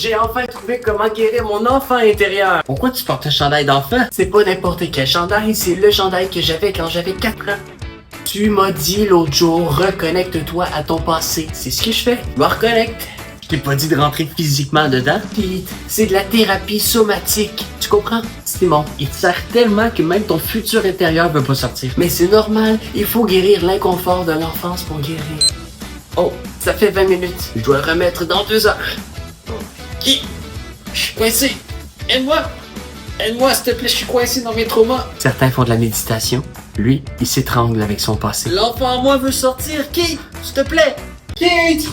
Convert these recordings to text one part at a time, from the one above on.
J'ai enfin trouvé comment guérir mon enfant intérieur. Pourquoi tu portes un chandail d'enfant? C'est pas n'importe quel chandail, c'est le chandail que j'avais quand j'avais 4 ans. Tu m'as dit l'autre jour, reconnecte-toi à ton passé. C'est ce que je fais. Je me reconnecte. Je t'ai pas dit de rentrer physiquement dedans. Pete, c'est de la thérapie somatique. Tu comprends? Simon, il te sert tellement que même ton futur intérieur veut pas sortir. Mais c'est normal, il faut guérir l'inconfort de l'enfance pour guérir. Oh, ça fait 20 minutes. Je dois le remettre dans 2 heures. Qui? Je suis coincé. Aide-moi! Aide-moi, s'il te plaît, je suis coincé dans mes traumas. Certains font de la méditation. Lui, il s'étrangle avec son passé. L'enfant en moi veut sortir. Kate, s'il te plaît. Kate!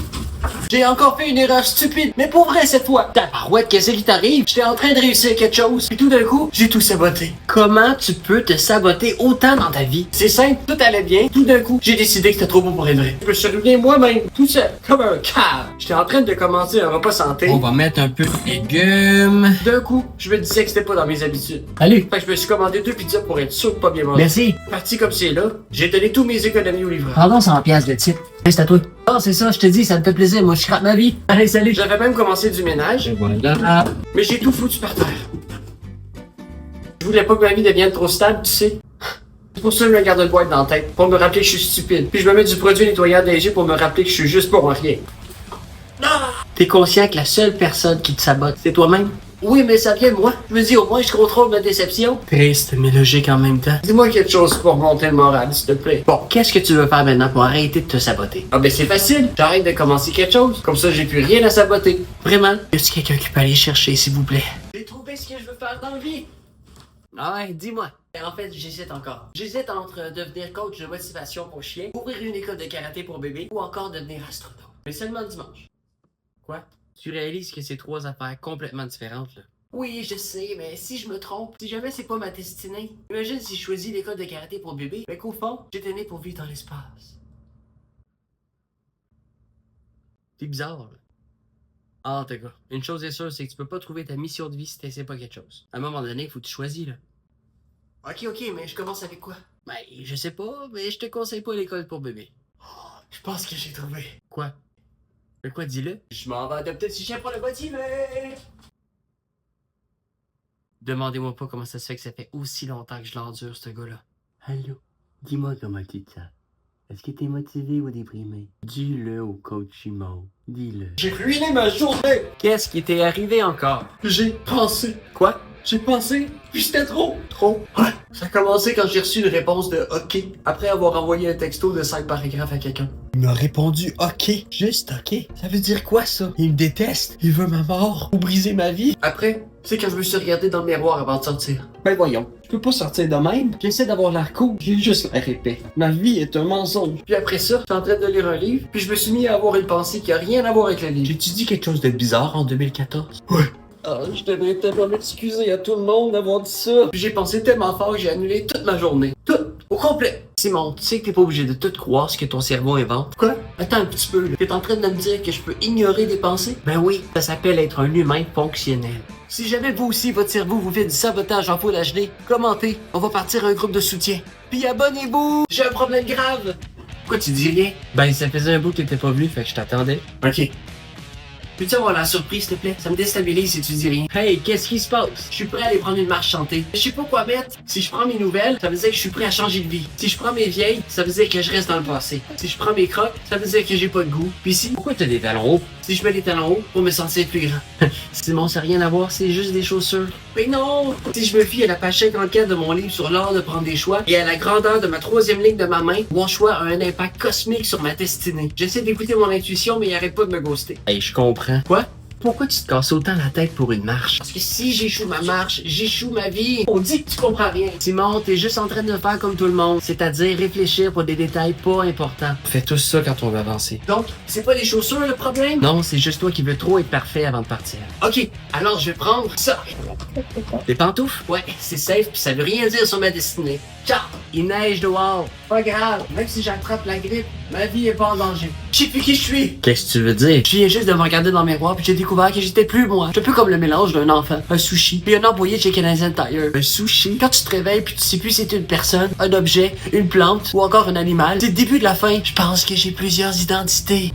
J'ai encore fait une erreur stupide, mais pour vrai cette fois. Tabarouette, qu'est-ce qui t'arrive? J'étais en train de réussir quelque chose, puis tout d'un coup, j'ai tout saboté. Comment tu peux te saboter autant dans ta vie? C'est simple, tout allait bien, tout d'un coup, j'ai décidé que c'était trop beau pour être vrai. Je me suis ruiné moi-même, tout seul, comme un cave. J'étais en train de commencer un repas santé. On va mettre un peu de légumes. D'un coup, je me disais que c'était pas dans mes habitudes. Allez. Fait que je me suis commandé 2 pizzas pour être sûr de pas bien manger. Merci. Parti comme c'est là, j'ai donné tous mes économies au livreur. Pardon, 100 piastres de titre. C'est à toi. Ah, c'est ça, je te dis, ça me fait plaisir, moi je scrape ma vie. Allez, salut. J'avais même commencé du ménage. Voilà. Mais j'ai tout foutu par terre. Je voulais pas que ma vie devienne trop stable, tu sais. C'est pour ça que je me garde le boîte dans la tête, pour me rappeler que je suis stupide. Puis je me mets du produit nettoyant des yeux pour me rappeler que je suis juste pour rien. T'es conscient que la seule personne qui te sabote, c'est toi-même? Oui, mais ça vient de moi. Je me dis, au moins, je contrôle ma déception. Triste, mais logique en même temps. Dis-moi quelque chose pour monter le moral, s'il te plaît. Bon, qu'est-ce que tu veux faire maintenant pour arrêter de te saboter? Ah ben c'est facile. J'arrête de commencer quelque chose. Comme ça, j'ai plus rien à saboter. Vraiment? Y a-t-il quelqu'un qui peut aller chercher, s'il vous plaît? J'ai trouvé ce que je veux faire dans la vie. Ah ouais, dis-moi. En fait, j'hésite encore. J'hésite entre devenir coach de motivation pour chiens, ouvrir une école de karaté pour bébés, ou encore devenir astronaute. Mais seulement dimanche. Quoi? Tu réalises que c'est 3 affaires complètement différentes, là. Oui, je sais, mais si je me trompe, si jamais c'est pas ma destinée, imagine si je choisis l'école de karaté pour bébé, mais qu'au fond, j'étais né pour vivre dans l'espace. C'est bizarre, là. Ah, en tout cas, une chose est sûre, c'est que tu peux pas trouver ta mission de vie si t'essaies pas quelque chose. À un moment donné, il faut que tu choisis, là. Ok, mais je commence avec quoi? Ben, je sais pas, mais je te conseille pas l'école pour bébé. Oh, je pense que j'ai trouvé. Quoi? Mais quoi, dis-le? Je m'en vais adopter si chien pour le motiver! Demandez-moi pas comment ça se fait que ça fait aussi longtemps que je l'endure, ce gars-là. Allô? Dis-moi comment tu te sens. Est-ce que t'es motivé ou déprimé? Dis-le au coach Simon. Dis-le. J'ai ruiné ma journée! Qu'est-ce qui t'est arrivé encore? J'ai pensé. Quoi? J'ai pensé, puis c'était trop. Trop? Ouais. Ça a commencé quand j'ai reçu une réponse de OK, après avoir envoyé un texto de 5 paragraphes à quelqu'un. Il m'a répondu OK, juste OK. Ça veut dire quoi ça? Il me déteste, il veut ma mort, ou briser ma vie. Après, c'est quand je me suis regardé dans le miroir avant de sortir. Ben voyons, je peux pas sortir de même. J'essaie d'avoir l'air cool, j'ai juste l'air épais. Ma vie est un mensonge. Puis après ça, j'étais en train de lire un livre, puis je me suis mis à avoir une pensée qui a rien à voir avec le livre. J'ai-tu dit quelque chose de bizarre en 2014? Ouais. Ah, je devrais tellement m'excuser à tout le monde d'avoir dit ça. Puis j'ai pensé tellement fort que j'ai annulé toute ma journée. Tout, au complet. Simon, tu sais que t'es pas obligé de tout croire ce que ton cerveau invente. Quoi? Attends un petit peu, là. T'es en train de me dire que je peux ignorer des pensées? Ben oui, ça s'appelle être un humain fonctionnel. Si jamais vous aussi, votre cerveau vous fait du sabotage en full HD, commentez, on va partir un groupe de soutien. Puis abonnez-vous! J'ai un problème grave! Pourquoi tu dis rien? Ben ça faisait un bout que t'étais pas venu, fait que je t'attendais. Ok. Peux-tu avoir la surprise, s'il te plaît? Ça me déstabilise si tu dis rien. Hey, qu'est-ce qui se passe? Je suis prêt à aller prendre une marche chantée. Je sais pas quoi mettre. Si je prends mes nouvelles, ça veut dire que je suis prêt à changer de vie. Si je prends mes vieilles, ça veut dire que je reste dans le passé. Si je prends mes crocs, ça veut dire que j'ai pas de goût. Puis si... Pourquoi t'as des talons hauts? Si je mets des talons hauts, pour me sentir plus grand. Simon, ça n'a rien à voir, c'est juste des chaussures. Mais non! Si je me fie à la page 54 de mon livre sur l'art de prendre des choix et à la grandeur de ma 3e ligne de ma main, mon choix a un impact cosmique sur ma destinée. J'essaie d'écouter mon intuition, mais il arrête pas de me ghoster. Hey, je comprends. Quoi? Pourquoi tu te casses autant la tête pour une marche? Parce que si j'échoue ma marche, j'échoue ma vie. On dit que tu comprends rien. Simon, t'es juste en train de faire comme tout le monde, c'est-à-dire réfléchir pour des détails pas importants. On fait tous ça quand on veut avancer. Donc, c'est pas les chaussures le problème? Non, c'est juste toi qui veux trop être parfait avant de partir. Ok, alors je vais prendre ça. Des pantoufles? Ouais, c'est safe pis ça veut rien dire sur ma destinée. Ciao! Il neige dehors. Pas grave, même si j'attrape la grippe, ma vie est pas en danger. Je sais plus qui je suis. Qu'est-ce que tu veux dire? Je viens juste de me regarder dans le miroir puis j'ai découvert que j'étais plus moi. J'étais un peu comme le mélange d'un enfant, un sushi, puis un employé de chez Canadian Tire. Un sushi? Quand tu te réveilles puis tu sais plus si c'est une personne, un objet, une plante ou encore un animal, c'est le début de la fin. Je pense que j'ai plusieurs identités.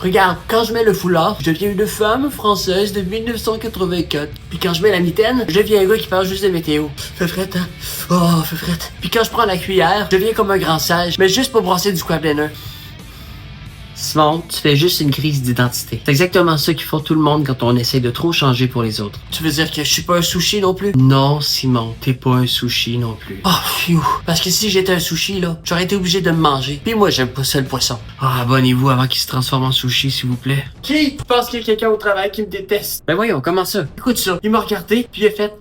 Regarde, quand je mets le foulard, je deviens une femme française de 1984. Puis quand je mets la mitaine, je deviens un gars qui parle juste de météo. Fait frette, hein? Oh, fait frette. Puis quand je prends la cuillère, je deviens comme un grand sage, mais juste pour brasser du squabliner. Simon, tu fais juste une crise d'identité. C'est exactement ça qu'ils font tout le monde quand on essaie de trop changer pour les autres. Tu veux dire que je suis pas un sushi non plus? Non, Simon, t'es pas un sushi non plus. Oh, phew. Parce que si j'étais un sushi, là, j'aurais été obligé de me manger. Puis moi, j'aime pas ça le poisson. Ah, abonnez-vous avant qu'il se transforme en sushi, s'il vous plaît. Qui? Je pense qu'il y a quelqu'un au travail qui me déteste. Ben voyons, comment ça? Écoute ça. Il m'a regardé, puis il a fait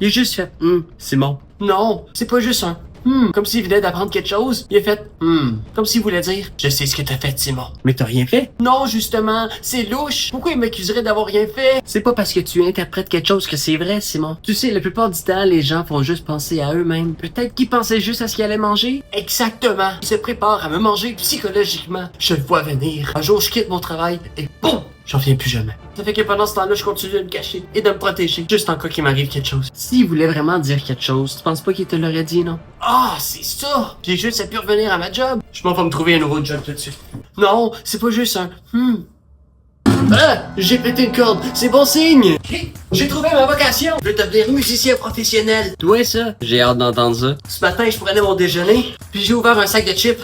Il a juste fait Simon. Non, c'est pas juste un comme s'il venait d'apprendre quelque chose. Il a fait comme s'il voulait dire je sais ce que t'as fait, Simon. Mais t'as rien fait? Non, justement, c'est louche. Pourquoi il m'accuserait d'avoir rien fait? C'est pas parce que tu interprètes quelque chose que c'est vrai, Simon. Tu sais, la plupart du temps, les gens font juste penser à eux-mêmes. Peut-être qu'ils pensaient juste à ce qu'ils allaient manger. Exactement. Ils se préparent à me manger psychologiquement. Je le vois venir. Un jour, je quitte mon travail et boum! J'en viens plus jamais. Ça fait que pendant ce temps-là, je continue de me cacher et de me protéger, juste en cas qu'il m'arrive quelque chose. S'il voulait vraiment dire quelque chose, tu penses pas qu'il te l'aurait dit, non? Ah, c'est ça! J'ai juste à pu revenir à ma job. Je m'en vais me trouver un nouveau job tout de suite. Non, c'est pas juste un Ah! J'ai pété une corde, c'est bon signe! J'ai trouvé ma vocation! Je veux devenir musicien professionnel! Toi ça? J'ai hâte d'entendre ça. Ce matin, je prenais mon déjeuner, puis j'ai ouvert un sac de chips.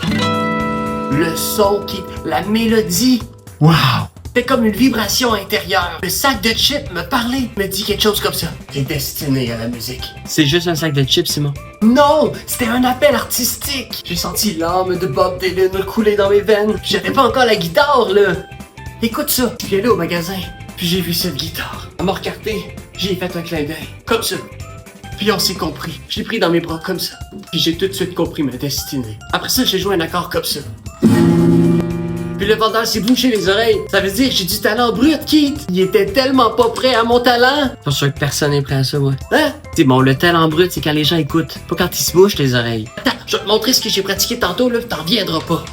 Le son la mélodie. Wow! C'était comme une vibration intérieure. Le sac de chips me parlait, me dit quelque chose comme ça. T'es destiné à la musique. C'est juste un sac de chips, Simon? Non! C'était un appel artistique! J'ai senti l'âme de Bob Dylan couler dans mes veines. J'avais pas encore la guitare, là! Écoute ça! Je suis allé au magasin, puis j'ai vu cette guitare. Elle m'a regardé, j'ai fait un clin d'œil. Comme ça. Puis on s'est compris. Je l'ai pris dans mes bras comme ça. Puis j'ai tout de suite compris ma destinée. Après ça, j'ai joué un accord comme ça. Puis le vendeur s'est bouché les oreilles. Ça veut dire que j'ai du talent brut, Keith. Il était tellement pas prêt à mon talent. Pas sûr que personne n'est prêt à ça, ouais. Hein? C'est bon, le talent brut, c'est quand les gens écoutent. Pas quand ils se bouchent les oreilles. Attends, je vais te montrer ce que j'ai pratiqué tantôt, là, t'en viendras pas.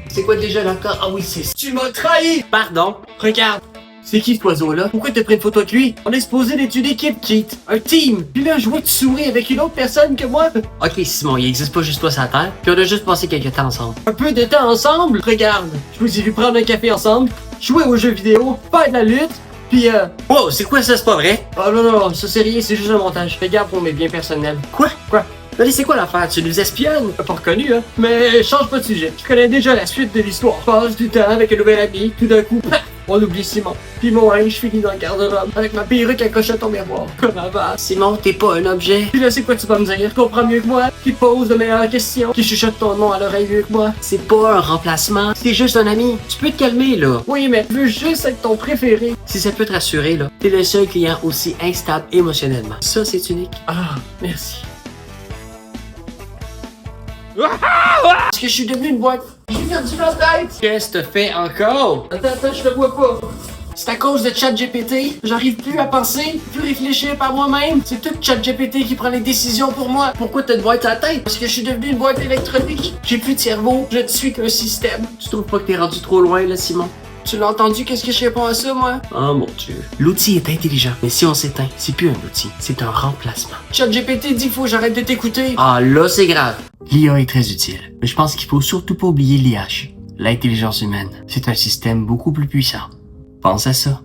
C'est quoi déjà l'accord? Ah oui, c'est ça. Tu m'as trahi! Pardon. Regarde. C'est qui cet oiseau-là? Pourquoi t'as pris une photo avec lui? On est supposé d'être une équipe, Keith. Un team. Puis là, je vois que tu souris avec une autre personne que moi. Ok, Simon, il existe pas juste toi sur la Terre. Puis on a juste passé quelques temps ensemble. Un peu de temps ensemble? Regarde. Je vous ai vu prendre un café ensemble, jouer aux jeux vidéo, faire de la lutte, puis Wow, c'est quoi ça? C'est pas vrai? Oh non, ça c'est rien, c'est juste un montage. Regarde pour mes biens personnels. Quoi? Allez, c'est quoi l'affaire? Tu nous espionnes? Pas reconnu, hein? Mais change pas de sujet. Je connais déjà la suite de l'histoire. Passe du temps avec un nouvel ami, tout d'un coup, paf, on oublie Simon. Puis mon linge finit dans le garde-robe avec ma perruque accrochée à ton miroir. Comme avant. Simon, t'es pas un objet. Puis là, c'est quoi tu vas me dire? Comprends mieux que moi? Qui pose de meilleures questions? Qui chuchote ton nom à l'oreille mieux que moi? C'est pas un remplacement. C'est juste un ami. Tu peux te calmer, là. Oui, mais je veux juste être ton préféré. Si ça peut te rassurer, là, t'es le seul client aussi instable émotionnellement. Ça, c'est unique. Ah, merci. Est-ce que je suis devenu une boîte? J'ai perdu ma tête! Qu'est-ce que t'as fait encore? Attends, je te vois pas. C'est à cause de ChatGPT. J'arrive plus à penser, plus réfléchir par moi-même. C'est tout ChatGPT qui prend les décisions pour moi. Pourquoi t'as une boîte à la tête? Parce que je suis devenu une boîte électronique. J'ai plus de cerveau, je ne suis qu'un système. Tu trouves pas que t'es rendu trop loin, là, Simon? Tu l'as entendu? Qu'est-ce que je réponds à ça, moi? Oh mon Dieu. L'outil est intelligent, mais si on s'éteint, c'est plus un outil, c'est un remplacement. ChatGPT dit qu'il faut que j'arrête de t'écouter. Ah, là, c'est grave. L'IA est très utile, mais je pense qu'il faut surtout pas oublier l'IH. L'intelligence humaine, c'est un système beaucoup plus puissant. Pense à ça.